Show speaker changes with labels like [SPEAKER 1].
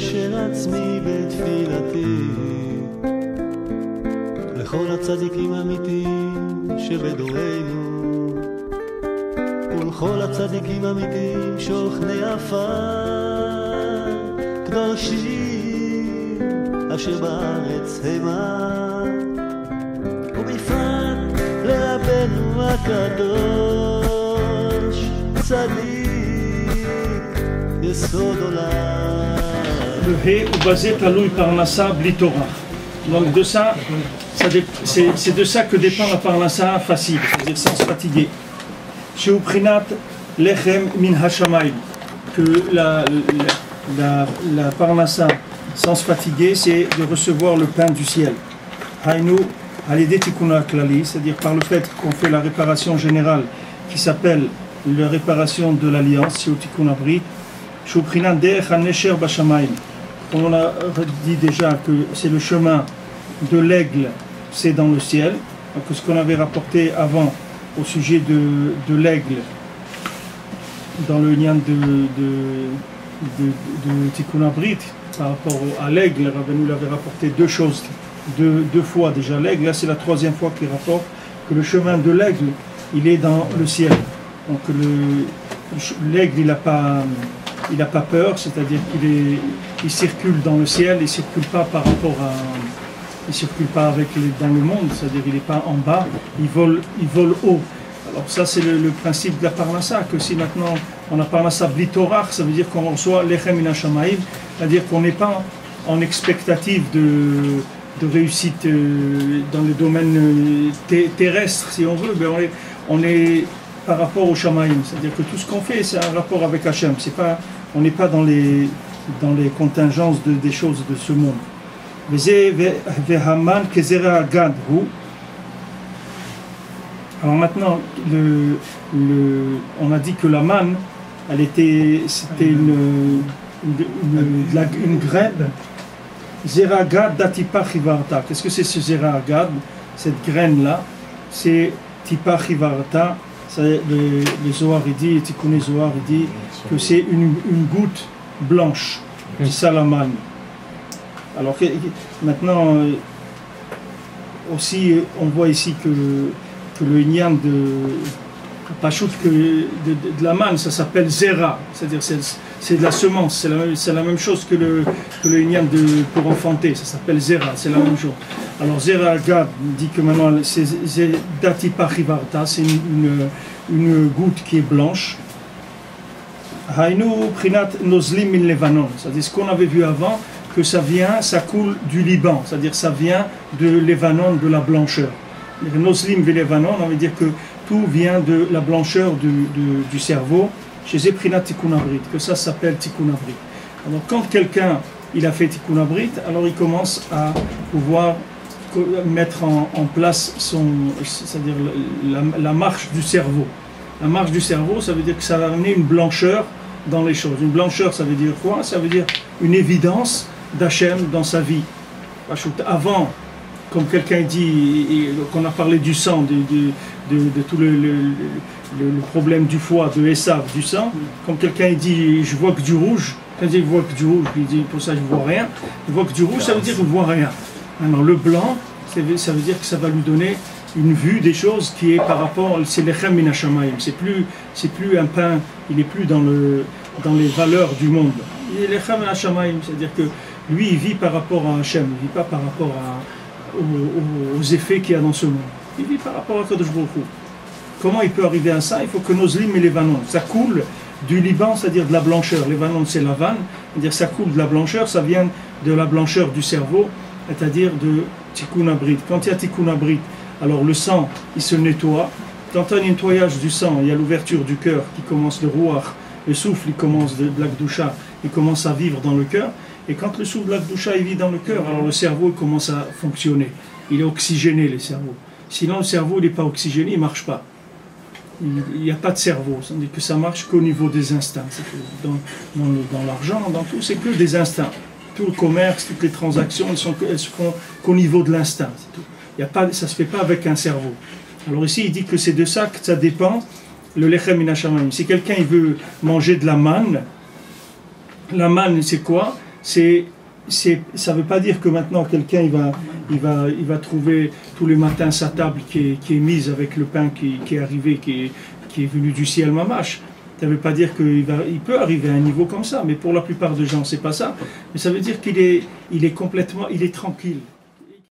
[SPEAKER 1] אשר עצמי בתפילתי לכל הצדיקים האמיתיים שבדורנו ולכל הצדיקים האמיתיים שוכני עפר קדושים אשר בארץ המה ובפרט לרבנו הקדוש צדיק יסוד עולם.
[SPEAKER 2] Le He ou basé Taloui Parnassa Blitora. Donc de ça, c'est de ça que dépend la Parnassa facile, c'est-à-dire sans se fatiguer. Chez Uprinat Lechem Min Hashamayim, que la Parnassa sans se fatiguer, c'est de recevoir le pain du ciel. Haïnou, Halidé Tikuna Klali, c'est-à-dire par le fait qu'on fait la réparation générale qui s'appelle la réparation de l'alliance, c'est au Tikuna Brit. Chez Uprinat Derech Hanesher Bashamayim. Comme on a dit déjà que c'est le chemin de l'aigle, c'est dans le ciel. Donc ce qu'on avait rapporté avant au sujet de l'aigle, dans le lien de Tikkun Brit, par rapport à l'aigle, Rabbeinu l'avait rapporté deux choses, deux fois déjà l'aigle. Là c'est la troisième fois qu'il rapporte que le chemin de l'aigle, il est dans le ciel. Donc l'aigle, il n'a pas peur, c'est-à-dire qu'il circule dans le ciel, il ne circule pas par rapport à... Il ne circule pas dans le monde, c'est-à-dire il n'est pas en bas, il vole haut. Alors ça c'est le principe de la Parnassa, que si maintenant on a Parnassa Blitorach, ça veut dire qu'on reçoit Lechem Min Hashamayim, c'est-à-dire qu'on n'est pas en expectative de réussite dans le domaine terrestre, si on veut, mais on est par rapport au Shamayim, c'est-à-dire que tout ce qu'on fait, c'est un rapport avec Hachem. On n'est pas dans les contingences des choses de ce monde. Alors maintenant, on a dit que la manne, c'était une graine. Zeragad datipa chivarta. Qu'est-ce que c'est ce zeragad? Cette graine-là, c'est tipa chivarta. Le Zohar il dit, Tikkun Zohar il dit que c'est une goutte blanche du salaman. Alors maintenant aussi on voit ici que le Inyan de la manne, ça s'appelle Zera, c'est-à-dire c'est de la semence, c'est la même chose que le Inyan pour enfanter, ça s'appelle Zera, c'est la même chose. Alors Zera Gad dit que maintenant c'est Datipa Chivarta, c'est une goutte qui est blanche. Haïnu Prinat Nozlim Min Levanon, c'est-à-dire ce qu'on avait vu avant, que ça coule du Liban, c'est-à-dire ça vient de Levanon, de la blancheur. Nozlim Ve Levanon, on veut dire que tout vient de la blancheur du cerveau, chez Prinat Tikkun Brit, que ça s'appelle Tikkun Brit. Alors quand quelqu'un il a fait Tikkun Brit, alors il commence à pouvoir mettre en place c'est-à-dire la marche du cerveau. La marche du cerveau, ça veut dire que ça va amener une blancheur dans les choses. Une blancheur, ça veut dire quoi? Ça veut dire une évidence d'Hachem dans sa vie. Avant, comme quelqu'un dit, qu'on a parlé du sang, de tout le problème du foie, de Esav, du sang, comme quelqu'un dit, je vois que du rouge, quand il dit, je vois que du rouge, il dit, pour ça je vois rien, je vois que du rouge, ça veut dire que je vois rien. Alors le blanc, ça veut dire que ça va lui donner une vue des choses qui est par rapport, c'est Lechem Min Hashamayim, c'est plus un pain, il n'est plus dans les valeurs du monde. Il est Lechem Min Hashamayim, c'est-à-dire que lui il vit par rapport à Hachem, il ne vit pas par rapport aux effets qu'il y a dans ce monde. Il vit par rapport à Kadosh Baruch Hu. Comment il peut arriver à ça? Il faut que Nozlim et Levanon, ça coule du Liban, c'est-à-dire de la blancheur. Levanon c'est la vanne, c'est-à-dire ça coule de la blancheur, ça vient de la blancheur du cerveau, c'est-à-dire de Tikkun Brit. Quand il y a Tikkun Brit, alors le sang, il se nettoie. Quand il y a un nettoyage du sang, il y a l'ouverture du cœur qui commence, le ruach, le souffle, il commence de l'Akdoucha, il commence à vivre dans le cœur. Et quand le souffle de l'Akdoucha, il vit dans le cœur, alors le cerveau il commence à fonctionner. Il est oxygéné, le cerveau. Sinon, le cerveau n'est pas oxygéné, il ne marche pas. Il n'y a pas de cerveau. Ça veut dire que ça marche qu'au niveau des instincts. Dans l'argent, dans tout, c'est que des instincts. Tout le commerce, toutes les transactions, elles se font qu'au niveau de l'instinct. Ça ne se fait pas avec un cerveau. Alors ici, il dit que c'est de ça que ça dépend, le Lechem Min Hashamayim. Si quelqu'un il veut manger de la manne c'est quoi? ça ne veut pas dire que maintenant quelqu'un il va trouver tous les matins sa table qui est mise avec le pain qui est arrivé, qui est venu du ciel mamash. Ça ne veut pas dire qu'il peut arriver à un niveau comme ça, mais pour la plupart des gens, c'est pas ça. Mais ça veut dire qu'il est tranquille.